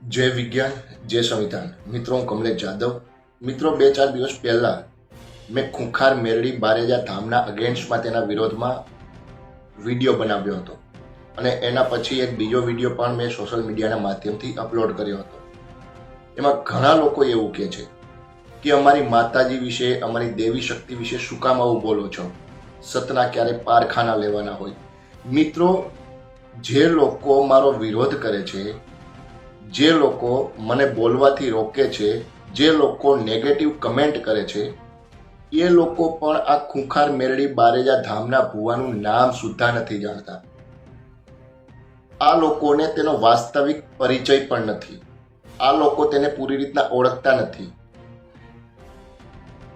જય વિજ્ઞાન જય સંવિધાન। મિત્રો, હું કમલેશ જાદવ। મિત્રો, 2-4 દિવસ પહેલા મેં ખૂંખાર મેરડી બારેજા ધામના અગેન્સ્ટમાં તેના વિરોધમાં વિડીયો બનાવ્યો હતો અને એના પછી એક બીજો વિડીયો પણ મેં સોશિયલ મીડિયાના માધ્યમથી અપલોડ કર્યો હતો। એમાં ઘણા લોકો એવું કહે છે કે અમારી માતાજી વિશે, અમારી દેવી શક્તિ વિશે શું કામ આવું બોલો છો? સતના ક્યારે પારખાના લેવાના હોય? મિત્રો, જે લોકો મારો વિરોધ કરે છે, જે લોકો મને બોલવાથી રોકે છે, જે લોકો નેગેટિવ કમેન્ટ કરે છે, એ લોકો પણ આ ખૂંખાર મેરડી બારેજા ધામના ભુવાનું નામ સુદ્ધા નથી જાણતા। આ લોકોને તેનો વાસ્તવિક પરિચય પણ નથી। આ લોકો તેને પૂરી રીતના ઓળખતા નથી।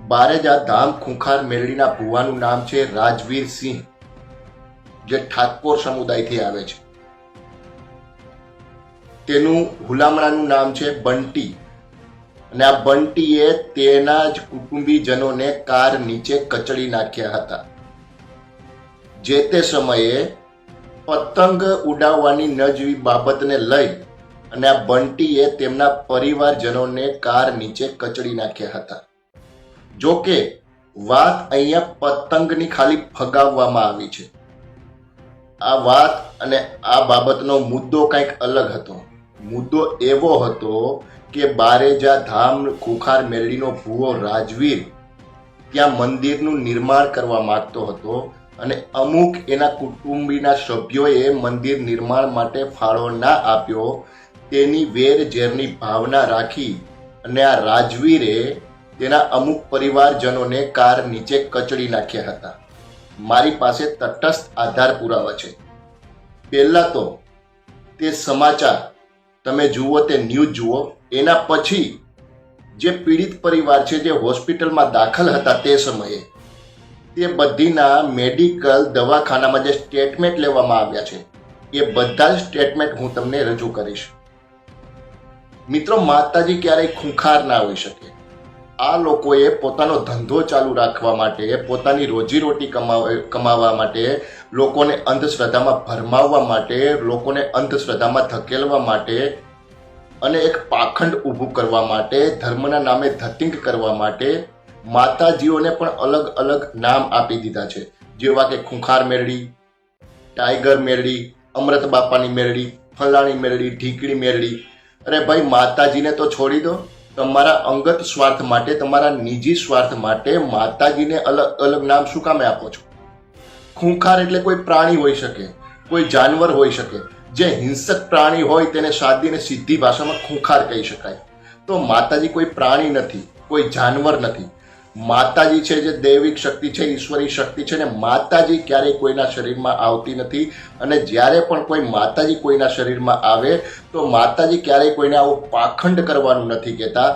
બારેજા ધામ ખૂંખાર મેરડીના ભુવાનું નામ છે રાજવીર સિંહ, જે ઠાકોર સમુદાયથી આવે છે। તેનું હુલામણાનું નામ છે બંટી, અને આ બંટીએ તેના જ કુટુંબીજનોને કાર નીચે કચડી નાખ્યા હતા। જે તે સમયે પતંગ ઉડાવવાની નજીવી બાબતને લઈ અને આ બંટીએ તેમના પરિવારજનોને કાર નીચે કચડી નાખ્યા હતા। જો કે વાત અહીંયા પતંગની ખાલી ફગાવવામાં આવી છે। આ વાત અને આ બાબતનો મુદ્દો કંઈક અલગ હતો। મુદ્દો એવો હતો કે બારેજા ધામ ખૂંખાર મેરડીનો ભુવો રાજવીર ત્યાં મંદિરનું નિર્માણ કરવા માંગતો હતો અને અમુક એના કુટુંબીના સભ્યોએ મંદિર નિર્માણ માટે ફાળો ના આપ્યો। તેની વેર ઝેરની ભાવના રાખી અને આ રાજવીરે તેના અમુક પરિવારજનોને કાર નીચે કચડી નાખ્યા હતા। મારી પાસે તટસ્થ આધાર પુરાવા છે। પહેલા તો તે સમાચાર તમે જુઓ, તે ન્યૂઝ જુઓ। એના પછી જે પીડિત પરિવાર છે, જે હોસ્પિટલમાં દાખલ હતા તે સમયે, તે બધીના મેડિકલ દવાખાનામાં જે સ્ટેટમેન્ટ લેવામાં આવ્યા છે, એ બધા જ સ્ટેટમેન્ટ હું તમને રજૂ કરીશ। મિત્રો, માતાજી ક્યારેય ખૂંખાર ના હોઈ શકે। આ લોકોએ પોતાનો ધંધો ચાલુ રાખવા માટે, પોતાની રોજીરોટી કમાવા માટે, લોકોને અંધશ્રદ્ધામાં ભરમાવવા માટે, લોકોને અંધશ્રદ્ધામાં ધકેલવા માટે અને એક પાખંડ ઊભું કરવા માટે, ધર્મના નામે ધતિંગ કરવા માટે માતાજીઓને પણ અલગ અલગ નામ આપી દીધા છે, જેવા કે ખૂંખાર મેરડી, ટાઈગર મેરડી, અમૃત બાપાની મેરડી, ફલાણી મેરડી, ઢીકડી મેરડી। અરે ભાઈ, માતાજીને તો છોડી દો। તમારા અંગત સ્વાર્થ માટે, તમારા નિજી સ્વાર્થ માટે માતાજીને અલગ અલગ નામ શું કામે આપો છો? ખૂંખાર એટલે કોઈ પ્રાણી હોઈ શકે, કોઈ જાનવર હોઈ શકે। જે હિંસક પ્રાણી હોય તેને સાદી અને સીધી ભાષામાં ખૂંખાર કહી શકાય। તો માતાજી કોઈ પ્રાણી નથી, કોઈ જાનવર નથી। માતાજી છે જે દૈવિક શક્તિ છે, ઈશ્વરી શક્તિ છે, ને માતાજી ક્યારેય કોઈના શરીરમાં આવતી નથી। અને જ્યારે પણ કોઈ માતાજી કોઈના શરીરમાં આવે તો માતાજી ક્યારેય કોઈને આવો પાખંડ કરવાનું નથી કહેતા।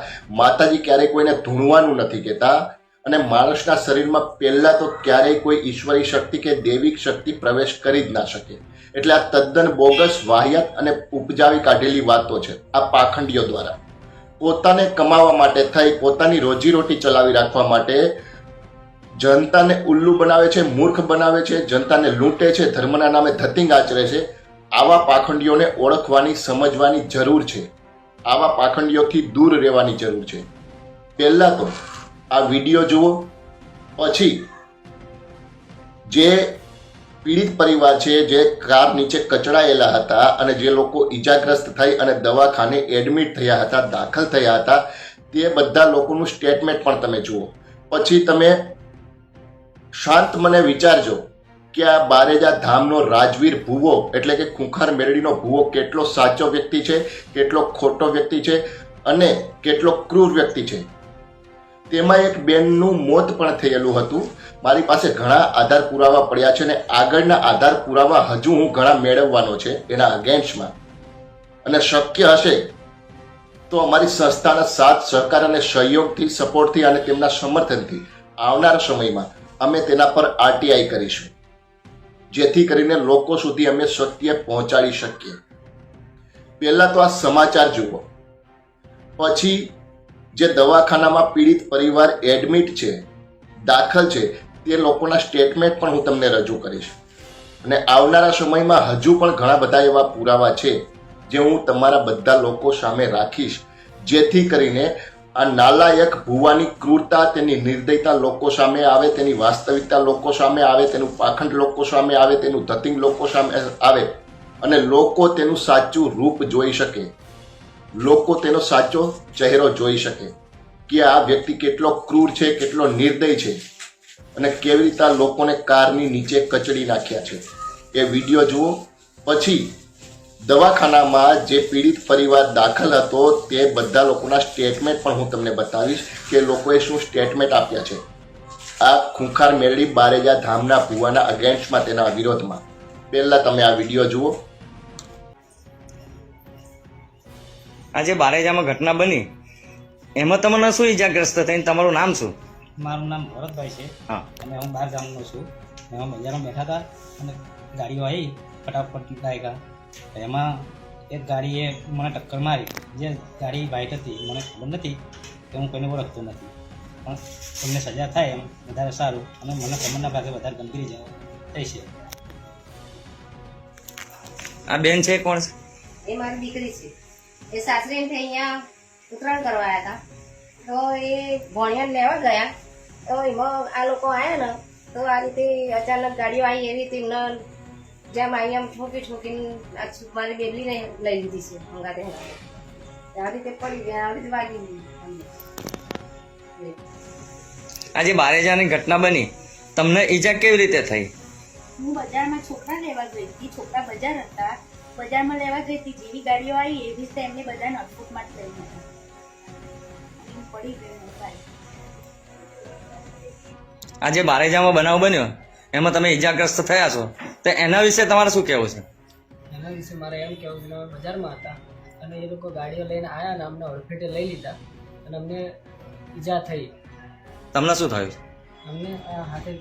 માતાજી ક્યારેય કોઈને ધૂણવાનું નથી કહેતા। અને માણસના શરીરમાં પહેલા તો ક્યારેય કોઈ ઈશ્વરી શક્તિ કે દૈવિક શક્તિ પ્રવેશ કરી જ ના શકે। એટલે આ તદ્દન બોગસ, વાહિયાત અને ઉપજાવી કાઢેલી વાતો છે આ પાખંડીઓ દ્વારા। પોતાને કમાવા માટે થઈ, પોતાની રોજીરોટી ચલાવી રાખવા માટે જનતાને ઉલ્લુ બનાવે છે, મૂર્ખ બનાવે છે, જનતાને લૂંટે છે, ધર્મના નામે ધતિંગ આચરે છે। આવા પાખંડીઓને ઓળખવાની, સમજવાની જરૂર છે। આવા પાખંડીઓથી દૂર રહેવાની જરૂર છે। પહેલા તો આ વિડીયો જુઓ, પછી જે પીડિત પરિવાર છે, જે કાર નીચે કચડાયેલા હતા અને જે લોકો ઈજાગ્રસ્ત થઈ અને દવાખાને એડમિટ થયા હતા, દાખલ થયા હતા, તે બધા લોકોનું સ્ટેટમેન્ટ પણ તમે જુઓ। પછી તમે શાંત મને વિચારજો કે આ બારેજા ધામનો રાજવીર ભુવો એટલે કે ખૂંખાર મેરડીનો ભુવો કેટલો સાચો વ્યક્તિ છે, કેટલો ખોટો વ્યક્તિ છે અને કેટલો ક્રૂર વ્યક્તિ છે। તેમાં એક બેનનું મોત પણ થયેલું હતું। મારી પાસે ઘણા આધાર પુરાવા પડ્યા છે અને આગળના આધાર પુરાવા હજુ હું ઘણા મેળવવાનો છે એના અગેન્સ્ટમાં। અને શક્ય હશે તો અમારી સંસ્થાના સાથ, સહકાર અને સહયોગથી, સપોર્ટથી અને તેમના સમર્થનથી આવનારા સમયમાં અમે તેના પર આરટીઆઈ કરીશું, જેથી કરીને લોકો સુધી અમે સત્ય પહોંચાડી શકીએ। પહેલા તો આ સમાચાર જુઓ, પછી જે દવાખાનામાં પીડિત પરિવાર એડમિટ છે, દાખલ છે, તે લોકોના સ્ટેટમેન્ટ પણ હું તમને રજૂ કરીશ। અને આવનારા સમયમાં હજુ પણ ઘણા બધા એવા પુરાવા છે જે હું તમારા બધા લોકો સામે રાખીશ, જેથી કરીને આ નાલાયક ભુવાની ક્રૂરતા, તેની નિર્દયતા લોકો સામે આવે, તેની વાસ્તવિકતા લોકો સામે આવે, તેનું પાખંડ લોકો સામે આવે, તેનું ધતિંગ લોકો સામે આવે અને લોકો તેનું સાચું રૂપ જોઈ શકે, લોકો તેનો સાચો ચહેરો જોઈ શકે કે આ વ્યક્તિ કેટલો ક્રૂર છે, કેટલો નિર્દય છે અને કેવી રીતે આ લોકોને કારની નીચે કચડી નાખ્યા છે. એ વિડીયો જુઓ. પછી દવાખાનામાં જે પીડિત પરિવાર દાખલ હતો તે બધા લોકોના સ્ટેટમેન્ટ પણ હું તમને બતાવીશ કે લોકોએ શું સ્ટેટમેન્ટ આપ્યા છે આ ખૂંખાર મેરડી બારેજા ધામના ભુવાના અગેન્સ્ટમાં, તેના વિરોધમાં. પહેલા તમે આ વિડીયો જુઓ. આજે બારેજામાં ઘટના બની એમાં તમને શું ઈજાગ્રસ્ત થઈને, તમારું નામ શું? મારું નામ ભરતભાઈ છે. હા. અને હું બહાર ગામનો છું. એમાં બજારમાં બેઠા હતા અને ગાડીઓ આવી ફટાફટ લાગ્યા. એમાં એક ગાડીએ મને ટક્કર મારી. જે ગાડી વ્હાઇટ હતી, મને ખબર નથી કે હું કોઈને ઓળખતો નથી, પણ તમને સજા થાય એમ વધારે સારું અને મને કમરના ભાગે વધારે ગંભીર થઈ છે. આ બેન છે કોણ છે? એ મારી દીકરી છે. એ સાસરીથી અહીંયા ઉત્તરાયણ કરવા આવ્યા હતા, તો એ ભણિયાને લેવા ગયા, તો એમાં આ લોકો આવ્યા ને, તો આ રીતે અચાનક ગાડીઓ આવી, એવી રીતે એમને જેમ અહીંયા ઠોકીને મારી બેબલીને લઈ લીધી છે હંગાતે હંગાતે. આ રીતે પડી ગયા, આ રીતે વાગી ગઈ. આજે બારેજાની ઘટના બની, તમને ઈજા કેવી રીતે થઈ? હું બજારમાં છોકરા લેવા ગઈ હતી. છોકરા બજાર હતા, બજારમાં લેવા ગઈ હતી. જેવી ગાડીઓ આવી એવી રીતે એમને બધાને અડફૂટમાં જ લઈ ગયા. હું પડી ગઈ. આજે બારેજામાં બનાવ બન્યો એમાં તમે ઈજાગ્રસ્ત થયા છો, તો એના વિશે તમારે શું કહેવું છે? એના વિશે મારે એમ કહેવું છે, અમે બજારમાં હતા અને એ લોકો ગાડીઓ લઈને આવ્યા અને અમને અડફેટે લઈ લીધા અને અમને ઈજા થઈ. તમને શું થયું? અમને આ હાથે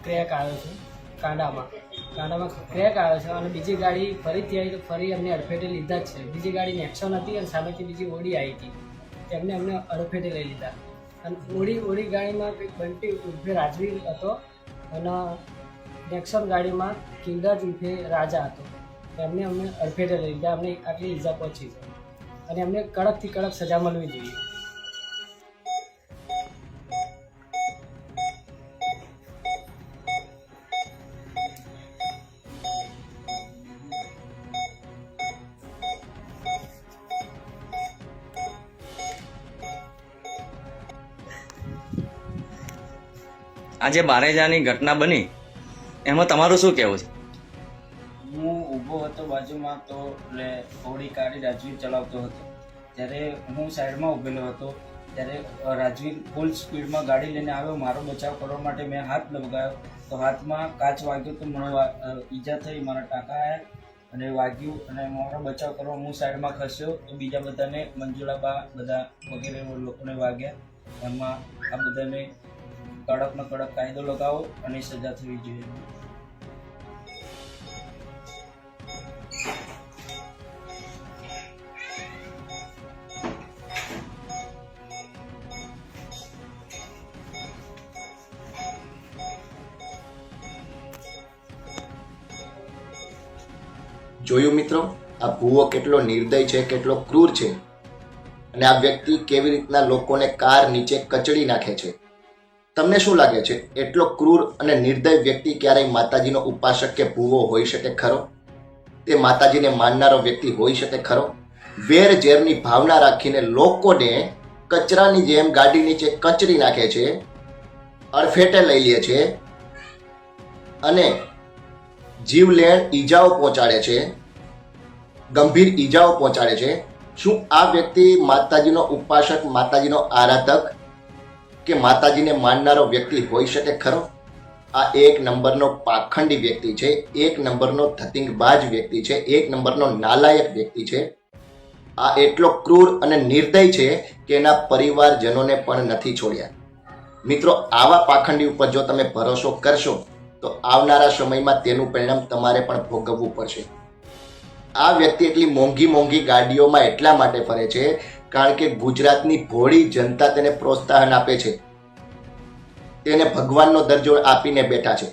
ક્રેક આવ્યો છે, કાંડામાં ક્રેક આવ્યો છે અને બીજી ગાડી ફરીથી આવી તો ફરી અમને અડફેટે લીધા જ છે. બીજી ગાડી નેક્સોન હતી અને સામેથી બીજી ઓડી આવી હતી, તેમને અમને અડફેટે લઈ લીધા. અને ઓડી ગાડીમાં કંઈક બંટી ઉર્ફે રાજવીર હતો અને નેક્સોન ગાડીમાં કિંગરાજ ઉર્ફે રાજા હતો. એમને અમને અડફેટે લઈ લીધા. અમને આટલી ઈજા પહોંચી છે અને અમને કડકથી કડક સજા મળવી જોઈએ. આજે બારેજાની ઘટના બની એમાં તમારું શું કહેવું છે? હું ઊભો હતો બાજુમાં, તો એટલે થોડી ગાડી રાજવીર ચલાવતો હતો. ત્યારે હું સાઈડમાં ઊભેલો હતો, ત્યારે રાજવીર ફૂલ સ્પીડમાં ગાડી લઈને આવ્યો. મારો બચાવ કરવા માટે મેં હાથ લગાવ્યો તો હાથમાં કાચ વાગ્યો, તો મને ઈજા થઈ, મારા ટાંકા આવ્યા અને વાગ્યું અને મારો બચાવ કરવા હું સાઈડમાં ખસ્યો તો બીજા બધાને, મંજુળાબા બધા વગેરે લોકોને વાગ્યા. એમાં આ બધાને કડકમાં કડક કાયદો લગાવો અને સજા થવી જોઈએ. જોયું મિત્રો, આ ભૂવો કેટલો નિર્દય છે, કેટલો ક્રૂર છે અને આ વ્યક્તિ કેવી રીતના લોકોને કાર નીચે કચડી નાખે છે. તમને શું લાગે છે, એટલો ક્રૂર અને નિર્દય વ્યક્તિ ક્યારેય માતાજીનો ઉપાસક કે ભૂવો હોઈ શકે ખરો? તે માતાજીને માનનારો વ્યક્તિ હોઈ શકે ખરો? વેર ઝેરની ભાવના રાખીને લોકોને કચરાની જેમ ગાડી નીચે કચડી નાખે છે, અડફેટે લઈ લે છે અને જીવલેણ ઈજાઓ પહોંચાડે છે, ગંભીર ઈજાઓ પહોંચાડે છે. શું આ વ્યક્તિ માતાજીનો ઉપાસક, માતાજીનો આરાધક કે માતાજીને માનનારો વ્યક્તિ હોઈ શકે ખરો? આ એક નંબરનો પાખંડી વ્યક્તિ છે, એક નંબરનો ધતિંગબાજ વ્યક્તિ છે, એક નંબરનો નાલાયક વ્યક્તિ છે. આ એટલો ક્રૂર અને નિર્દય છે કે એના પરિવારજનોને પણ નથી છોડ્યા. મિત્રો, આવા પાખંડી ઉપર જો તમે ભરોસો કરશો તો આવનારા સમયમાં તેનું પરિણામ તમારે પણ ભોગવવું પડશે. આ વ્યક્તિ એટલી મોંઘી મોંઘી ગાડીઓમાં એટલા માટે ફરે છે કારણ કે ગુજરાતની ભોળી જનતા તેને પ્રોત્સાહન આપે છે, તેને ભગવાનનો દરજ્જો આપીને બેઠા છે.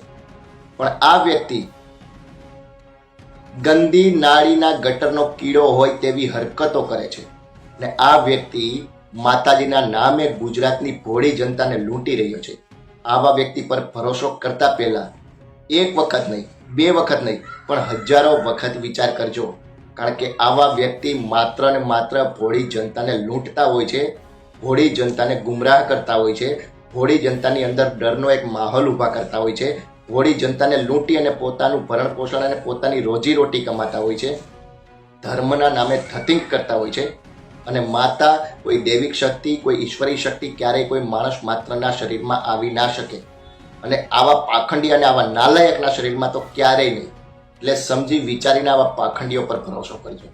પણ આ વ્યક્તિ ગંદી નાળીના ગટરનો કીડો હોય તેવી હરકતો કરે છે ને આ વ્યક્તિ માતાજીના નામે ગુજરાતની ભોળી જનતાને લૂંટી રહ્યો છે. આવા વ્યક્તિ પર ભરોસો કરતા પહેલા એક વખત નહીં, બે વખત નહીં, પણ હજારો વખત વિચાર કરજો. કારણ કે આવા વ્યક્તિ માત્ર ને માત્ર ભોળી જનતાને લૂંટતા હોય છે, ભોળી જનતાને ગુમરાહ કરતા હોય છે, ભોળી જનતાની અંદર ડરનો એક માહોલ ઊભા કરતા હોય છે, ભોળી જનતાને લૂંટી અને પોતાનું ભરણ પોષણ અને પોતાની રોજીરોટી કમાતા હોય છે, ધર્મના નામે ધતિંગ કરતા હોય છે. અને માતા, કોઈ દૈવિક શક્તિ, કોઈ ઈશ્વરી શક્તિ ક્યારેય કોઈ માણસ માત્રના શરીરમાં આવી ના શકે, અને આવા પાખંડી અને આવા નાલાયકના શરીરમાં તો ક્યારેય નહીં. એટલે સમજી વિચારીને આવા પાખંડીઓ પર ભરોસો કરજો.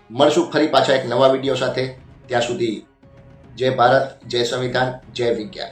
મળશું ફરી પાછા એક નવા વિડીયો સાથે. ત્યાં સુધી જય ભારત, જય સંવિધાન, જય વિજ્ઞાન.